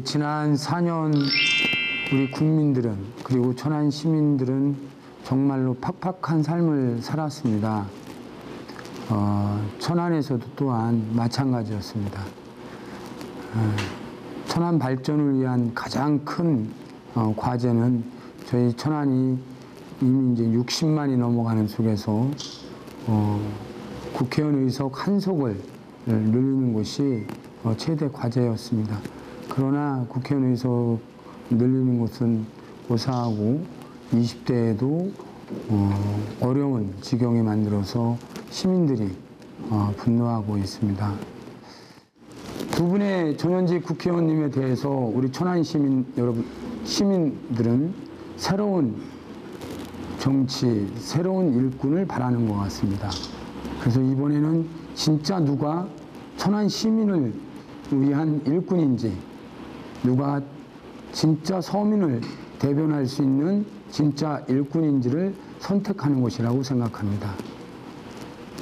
지난 4년 우리 국민들은 그리고 천안 시민들은 정말로 팍팍한 삶을 살았습니다. 천안에서도 또한 마찬가지였습니다. 천안 발전을 위한 가장 큰 과제는 저희 천안이 이미 이제 60만이 넘어가는 속에서 국회의원 의석 한석을 늘리는 것이 최대 과제였습니다. 그러나 국회의원 의석 늘리는 것은 고사하고 20대에도 어려운 지경에 만들어서 시민들이 분노하고 있습니다. 두 분의 전현직 국회의원님에 대해서 우리 천안 시민들은 새로운 정치, 새로운 일꾼을 바라는 것 같습니다. 그래서 이번에는 진짜 누가 천안 시민을 위한 일꾼인지, 누가 진짜 서민을 대변할 수 있는 진짜 일꾼인지를 선택하는 것이라고 생각합니다.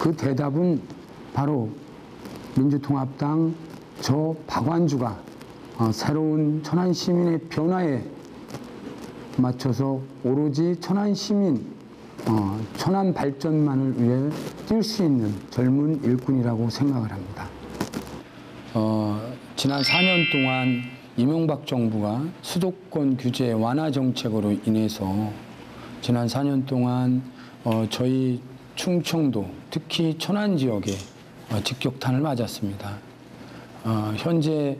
그 대답은 바로 민주통합당 저 박완주가 새로운 천안 시민의 변화에 맞춰서 오로지 천안 시민, 천안 발전만을 위해 뛸 수 있는 젊은 일꾼이라고 생각을 합니다. 지난 4년 동안 이명박 정부가 수도권 규제 완화 정책으로 인해서 지난 4년 동안 저희 충청도, 특히 천안 지역에 직격탄을 맞았습니다. 현재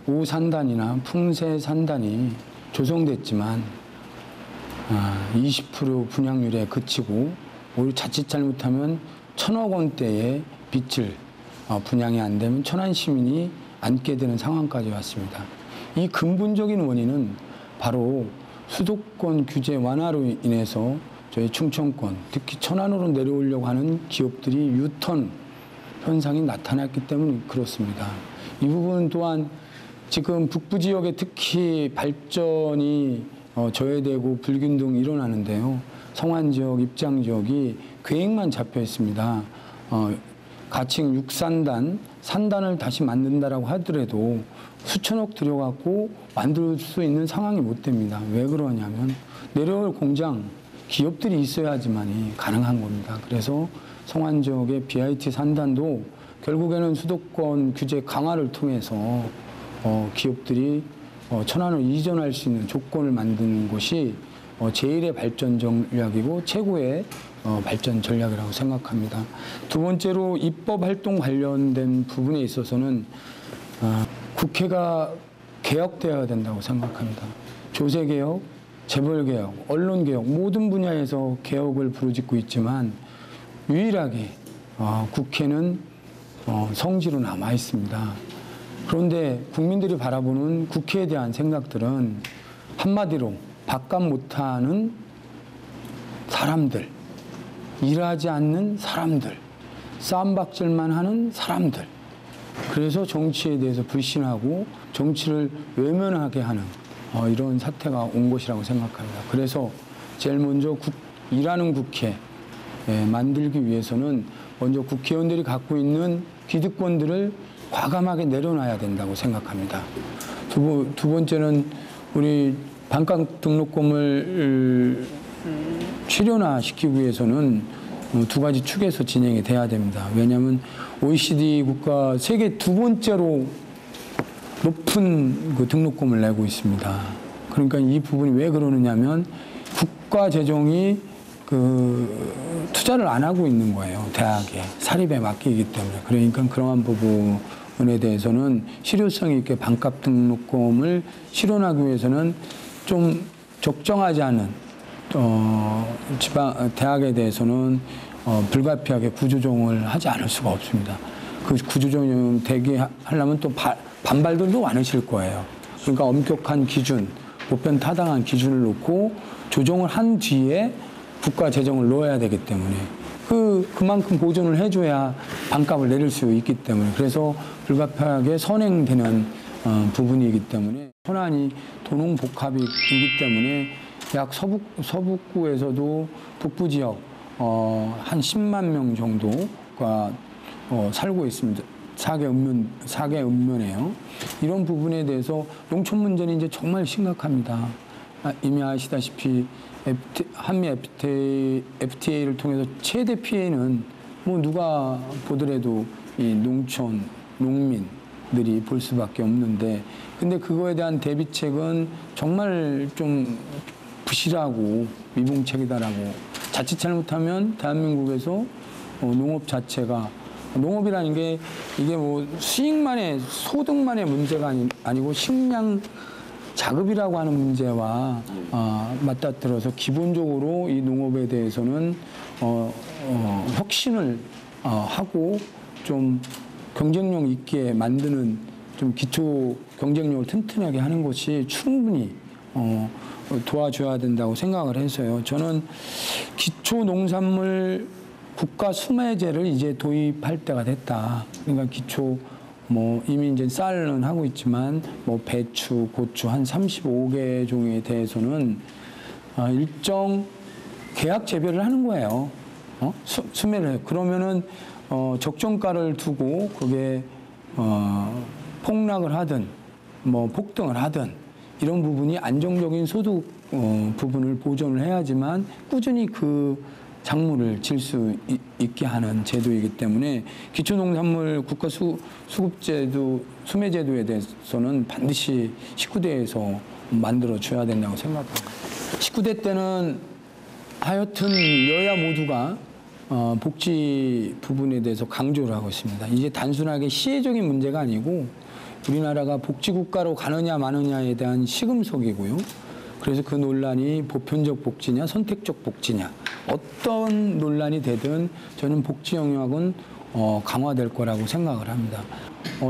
오산단이나 풍세산단이 조성됐지만 20% 분양률에 그치고 오히려 자칫 잘못하면 1,000억 원대의 빚을 분양이 안 되면 천안 시민이 안게 되는 상황까지 왔습니다. 이 근본적인 원인은 바로 수도권 규제 완화로 인해서 저희 충청권, 특히 천안으로 내려오려고 하는 기업들이 유턴 현상이 나타났기 때문에 그렇습니다. 이 부분 또한 지금 북부 지역에 특히 발전이 저해되고 불균등이 일어나는데요. 성안 지역, 입장 지역이 계획만 잡혀 있습니다. 가칭 6산단, 산단을 다시 만든다라고 하더라도 수천억 들여갖고 만들 수 있는 상황이 못 됩니다. 왜 그러냐면 내려올 공장, 기업들이 있어야지만이 가능한 겁니다. 그래서 성안 지역의 BIT 산단도 결국에는 수도권 규제 강화를 통해서 기업들이 천안으로 이전할 수 있는 조건을 만드는 것이 제1의 발전 전략이고 최고의 발전 전략이라고 생각합니다. 두 번째로 입법 활동 관련된 부분에 있어서는 국회가 개혁되어야 된다고 생각합니다. 조세개혁, 재벌개혁, 언론개혁 모든 분야에서 개혁을 부르짖고 있지만 유일하게 국회는 성지로 남아 있습니다. 그런데 국민들이 바라보는 국회에 대한 생각들은 한마디로 밥값 못하는 사람들, 일하지 않는 사람들, 쌈박질만 하는 사람들. 그래서 정치에 대해서 불신하고 정치를 외면하게 하는 이런 사태가 온 것이라고 생각합니다. 그래서 제일 먼저 일하는 국회 만들기 위해서는 먼저 국회의원들이 갖고 있는 기득권들을 과감하게 내려놔야 된다고 생각합니다. 두 번째는 우리 반값 등록금을 실현화시키기 위해서는 두 가지 축에서 진행이 돼야 됩니다. 왜냐하면 OECD 국가 세계 두 번째로 높은 등록금을 내고 있습니다. 그러니까 이 부분이 왜 그러느냐면 국가 재정이 투자를 안 하고 있는 거예요. 대학에 사립에 맡기기 때문에. 그러니까 그러한 부분에 대해서는 실효성 있게 반값 등록금을 실현하기 위해서는 좀 적정하지 않은 대학에 대해서는 불가피하게 구조조정을 하지 않을 수가 없습니다. 그 구조조정 되게 하려면 또 반발들도 많으실 거예요. 그러니까 엄격한 기준, 보편 타당한 기준을 놓고 조정을 한 뒤에 국가 재정을 넣어야 되기 때문에 그만큼 보존을 해줘야 반값을 내릴 수 있기 때문에 그래서 불가피하게 선행되는 부분이기 때문에 천안이 도농복합이기 때문에 약 서북구에서도 북부 지역 한 10만 명 정도가 살고 있습니다. 사계 읍면이에요. 이런 부분에 대해서 농촌 문제는 이제 정말 심각합니다. 이미 아시다시피 한미 FTA를 통해서 최대 피해는 뭐 누가 보더라도 이 농촌, 농민들이 볼 수밖에 없는데, 근데 그거에 대한 대비책은 정말 좀 부실하고 미봉책이다라고. 자칫 잘못하면 대한민국에서 농업 자체가, 농업이라는 게 이게 뭐 수익만의, 소득만의 문제가 아니고 식량 자급이라고 하는 문제와 맞닥뜨려서 기본적으로 이 농업에 대해서는 혁신을 하고 좀 경쟁력 있게 만드는, 좀 기초 경쟁력을 튼튼하게 하는 것이 충분히 도와줘야 된다고 생각을 해서요. 저는 기초 농산물 국가 수매제를 이제 도입할 때가 됐다. 그러니까 기초 뭐 이미 이제 쌀은 하고 있지만 뭐 배추, 고추 한 35개 종에 대해서는 일정 계약 재배를 하는 거예요. 수매를 해요. 그러면은 적정가를 두고 그게 폭락을 하든 뭐 폭등을 하든 이런 부분이 안정적인 소득 부분을 보존을 해야지만 꾸준히 그 작물을 질 수 있게 하는 제도이기 때문에 기초농산물 국가 수급제도, 수매제도에 대해서는 반드시 19대에서 만들어줘야 된다고 생각합니다. 19대 때는 하여튼 여야 모두가 복지 부분에 대해서 강조를 하고 있습니다. 이제 단순하게 시혜적인 문제가 아니고 우리나라가 복지국가로 가느냐 마느냐에 대한 시금석이고요. 그래서 그 논란이 보편적 복지냐 선택적 복지냐 어떤 논란이 되든 저는 복지 영역은 강화될 거라고 생각을 합니다.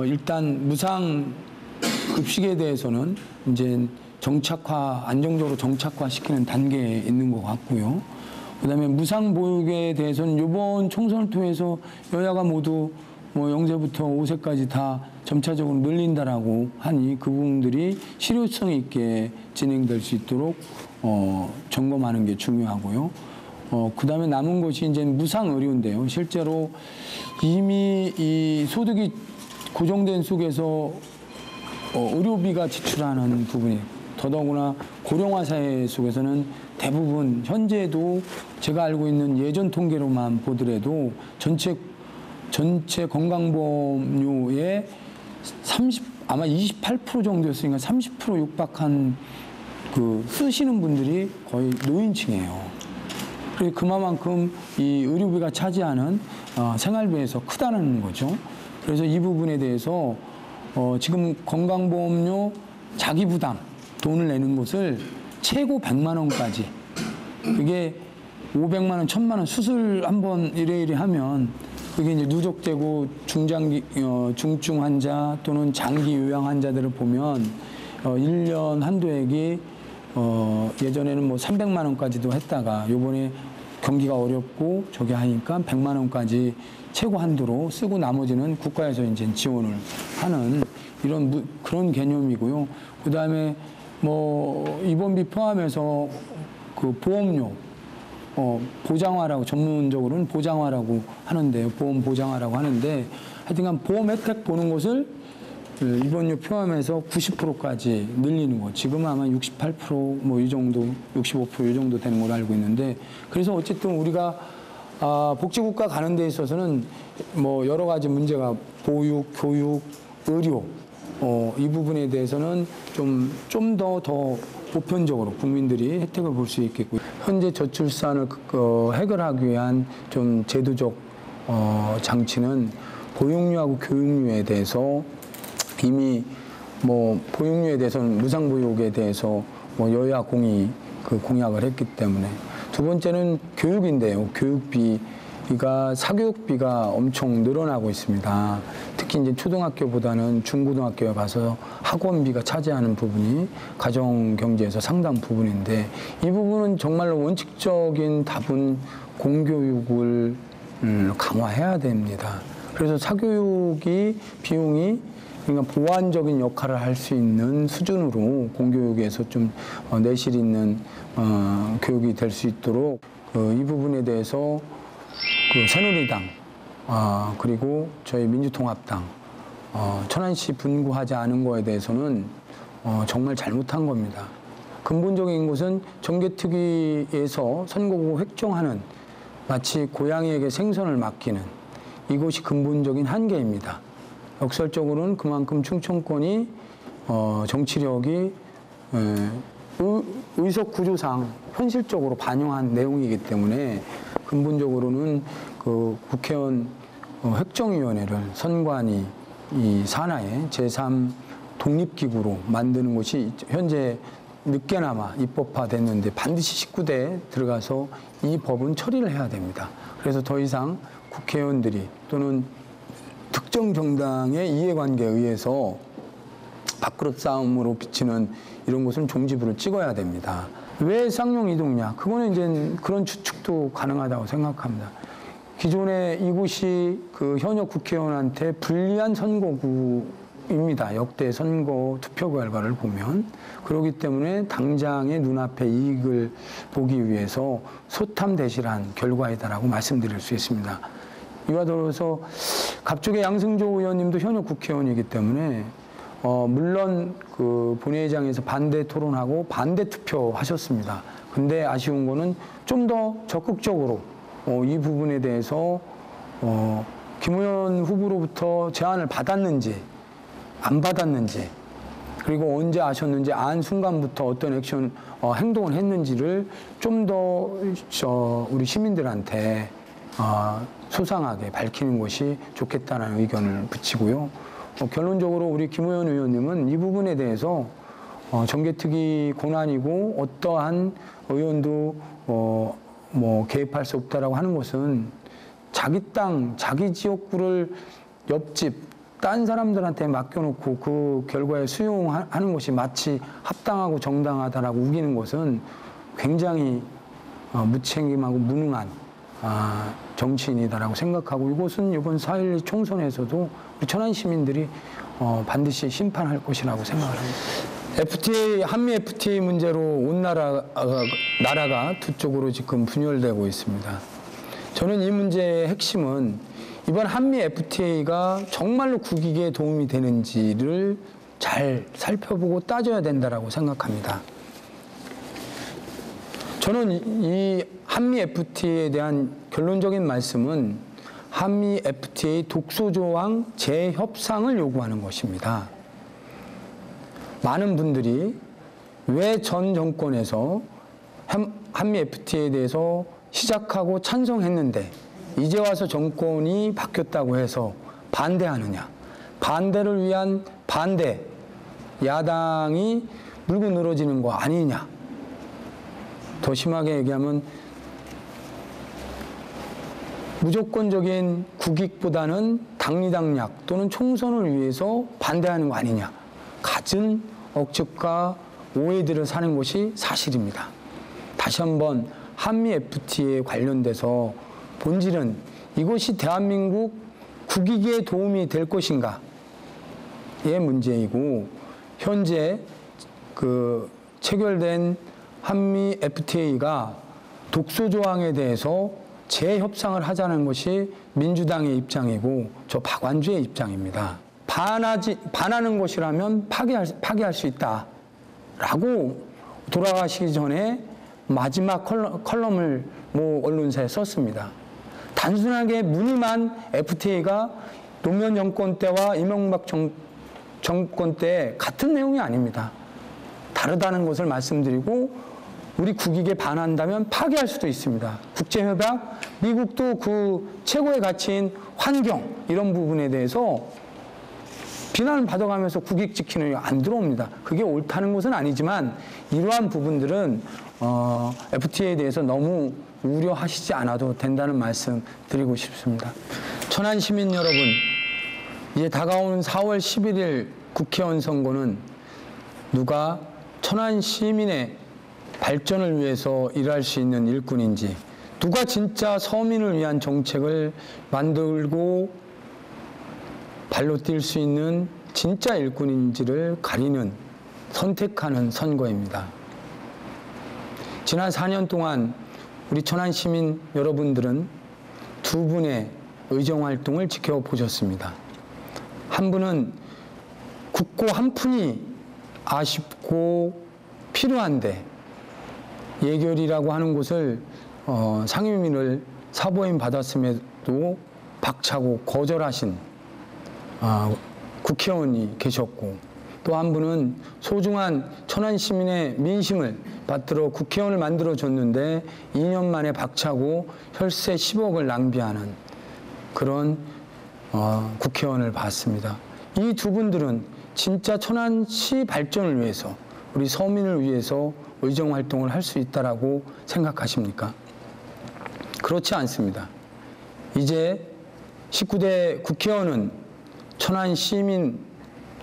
일단 무상 급식에 대해서는 이제 안정적으로 정착화시키는 단계에 있는 것 같고요. 그다음에 무상 보육에 대해서는 이번 총선을 통해서 여야가 모두 뭐 0세부터 5세까지 다 점차적으로 늘린다라고 하니 그 부분들이 실효성 있게 진행될 수 있도록 점검하는 게 중요하고요. 그다음에 남은 것이 이제 무상 의료인데요. 실제로 이미 이 소득이 고정된 속에서 의료비가 지출하는 부분이, 더더구나 고령화 사회 속에서는 대부분 현재도 제가 알고 있는 예전 통계로만 보더라도 전체 건강보험료의 아마 28% 정도였으니까 30% 육박한 쓰시는 분들이 거의 노인층이에요. 그래서 그만큼 이 의료비가 차지하는 생활비에서 크다는 거죠. 그래서 이 부분에 대해서 지금 건강보험료 자기 부담 돈을 내는 것을 최고 100만 원까지, 이게 500만 원, 1000만 원 수술 한번 이래이래 하면 그게 이제 누적되고 중증 환자 또는 장기 요양 환자들을 보면 1년 한도액이 예전에는 뭐 300만 원까지도 했다가 요번에 경기가 어렵고 저기 하니까 100만 원까지 최고 한도로 쓰고 나머지는 국가에서 이제 지원을 하는 그런 개념이고요. 그다음에 뭐 입원비 포함해서 그 보험료 보장화라고, 전문적으로는 보장화라고 하는데요. 보험 보장화라고 하는데 하여튼간 보험 혜택 보는 것을 입원료 포함해서 90%까지 늘리는 거. 지금은 아마 68% 뭐 이 정도, 65% 이 정도 되는 걸로 알고 있는데, 그래서 어쨌든 우리가 복지국가 가는 데 있어서는 뭐 여러 가지 문제가 보육, 교육, 의료 이 부분에 대해서는 좀 더 보편적으로 국민들이 혜택을 볼 수 있겠고요. 현재 저출산을 해결하기 위한 좀 제도적 장치는 보육료하고 교육료에 대해서 이미 뭐 보육료에 대해서는 무상보육에 대해서 뭐 여야 공의 공약을 했기 때문에, 두 번째는 교육인데요. 교육비가 사교육비가 엄청 늘어나고 있습니다. 특히 이제 초등학교보다는 중고등학교에 가서 학원비가 차지하는 부분이 가정 경제에서 상당 부분인데, 이 부분은 정말로 원칙적인 답은 공교육을 강화해야 됩니다. 그래서 사교육이 비용이, 그러니까 보완적인 역할을 할 수 있는 수준으로 공교육에서 좀 내실 있는 교육이 될 수 있도록 이 부분에 대해서 새누리당 그리고 저희 민주통합당 천안시 분구하지 않은 거에 대해서는 정말 잘못한 겁니다. 근본적인 것은 정개특위에서 선거구 획정하는 마치 고양이에게 생선을 맡기는 이것이 근본적인 한계입니다. 역설적으로는 그만큼 충청권이 정치력이 의석 구조상 현실적으로 반영한 내용이기 때문에 근본적으로는 그 국회의원 획정위원회를 선관위 이 산하의 제3 독립기구로 만드는 것이 현재 늦게나마 입법화됐는데 반드시 19대에 들어가서 이 법은 처리를 해야 됩니다. 그래서 더 이상 국회의원들이 또는 특정 정당의 이해관계에 의해서 밥그릇 싸움으로 비치는 이런 것은 종지부를 찍어야 됩니다. 왜 쌍용 이동이냐? 그거는 이제 그런 추측도 가능하다고 생각합니다. 기존에 이곳이 그 현역 국회의원한테 불리한 선거구입니다. 역대 선거 투표 결과를 보면. 그렇기 때문에 당장의 눈앞의 이익을 보기 위해서 소탐대실한 결과이다라고 말씀드릴 수 있습니다. 이와 더불어서 갑쪽의 양승조 의원님도 현역 국회의원이기 때문에 물론 그 본회의장에서 반대 토론하고 반대 투표하셨습니다. 근데 아쉬운 거는 좀 더 적극적으로 이 부분에 대해서 김 의원 후보로부터 제안을 받았는지 안 받았는지 그리고 언제 아셨는지 안 순간부터 어떤 액션 행동을 했는지를 좀 더 우리 시민들한테 소상하게 밝히는 것이 좋겠다는 의견을 붙이고요. 결론적으로 우리 김의원 의원님은 이 부분에 대해서 정개특위 권한이고 어떠한 의원도 뭐 개입할 수 없다라고 하는 것은 자기 땅, 자기 지역구를 옆집 딴 사람들한테 맡겨놓고 그 결과에 수용하는 것이 마치 합당하고 정당하다라고 우기는 것은 굉장히 무책임하고 무능한 정치인이다라고 생각하고 이것은 이번 4.12 총선에서도 우리 천안 시민들이 반드시 심판할 것이라고 생각을 합니다. FTA, 한미 FTA 문제로 온 나라가 두 쪽으로 지금 분열되고 있습니다. 저는 이 문제의 핵심은 이번 한미 FTA가 정말로 국익에 도움이 되는지를 잘 살펴보고 따져야 된다고 생각합니다. 저는 이 한미 FTA에 대한 결론적인 말씀은 한미 FTA 독소조항 재협상을 요구하는 것입니다. 많은 분들이 왜 전 정권에서 한미 FTA에 대해서 시작하고 찬성했는데 이제 와서 정권이 바뀌었다고 해서 반대하느냐. 반대를 위한 반대, 야당이 물고 늘어지는 거 아니냐. 더 심하게 얘기하면 무조건적인 국익보다는 당리당략 또는 총선을 위해서 반대하는 거 아니냐. 갖은 억측과 오해들을 사는 것이 사실입니다. 다시 한번 한미 FTA에 관련돼서 본질은 이것이 대한민국 국익에 도움이 될 것인가의 문제이고 현재 그 체결된 한미 FTA가 독소조항에 대해서 재협상을 하자는 것이 민주당의 입장이고 저 박완주의 입장입니다. 반하는 것이라면 파기할 수 있다라고 돌아가시기 전에 마지막 컬럼을 모 언론사에 썼습니다. 단순하게 무늬만 FTA가 노무현 정권 때와 이명박 정권 때 같은 내용이 아닙니다. 다르다는 것을 말씀드리고 우리 국익에 반한다면 파기할 수도 있습니다. 국제협약, 미국도 그 최고의 가치인 환경 이런 부분에 대해서 비난을 받아가면서 국익 지키는 게 안 들어옵니다. 그게 옳다는 것은 아니지만 이러한 부분들은 FTA에 대해서 너무 우려하시지 않아도 된다는 말씀 드리고 싶습니다. 천안 시민 여러분, 이제 다가오는 4월 11일 국회의원 선거는 누가 천안 시민의 발전을 위해서 일할 수 있는 일꾼인지, 누가 진짜 서민을 위한 정책을 만들고 발로 뛸 수 있는 진짜 일꾼인지를 가리는, 선택하는 선거입니다. 지난 4년 동안 우리 천안 시민 여러분들은 두 분의 의정활동을 지켜보셨습니다. 한 분은 국고 한 푼이 아쉽고 필요한데 예결이라고 하는 곳을 상임위를 사보임 받았음에도 박차고 거절하신 국회의원이 계셨고, 또 한 분은 소중한 천안 시민의 민심을 받들어 국회의원을 만들어줬는데 2년 만에 박차고 혈세 10억을 낭비하는 그런 국회의원을 봤습니다. 이 두 분들은 진짜 천안시 발전을 위해서, 우리 서민을 위해서 의정활동을 할 수 있다라고 생각하십니까? 그렇지 않습니다. 이제 19대 국회의원은 천안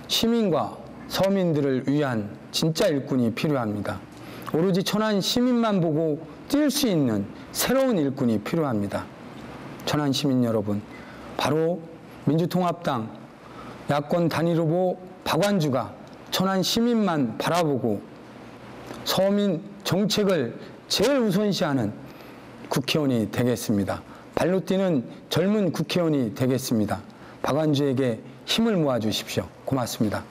시민과 서민들을 위한 진짜 일꾼이 필요합니다. 오로지 천안 시민만 보고 뛸 수 있는 새로운 일꾼이 필요합니다. 천안 시민 여러분, 바로 민주통합당 야권 단일 후보 박완주가 천안 시민만 바라보고 서민 정책을 제일 우선시하는 국회의원이 되겠습니다. 발로 뛰는 젊은 국회의원이 되겠습니다. 박완주에게 힘을 모아주십시오. 고맙습니다.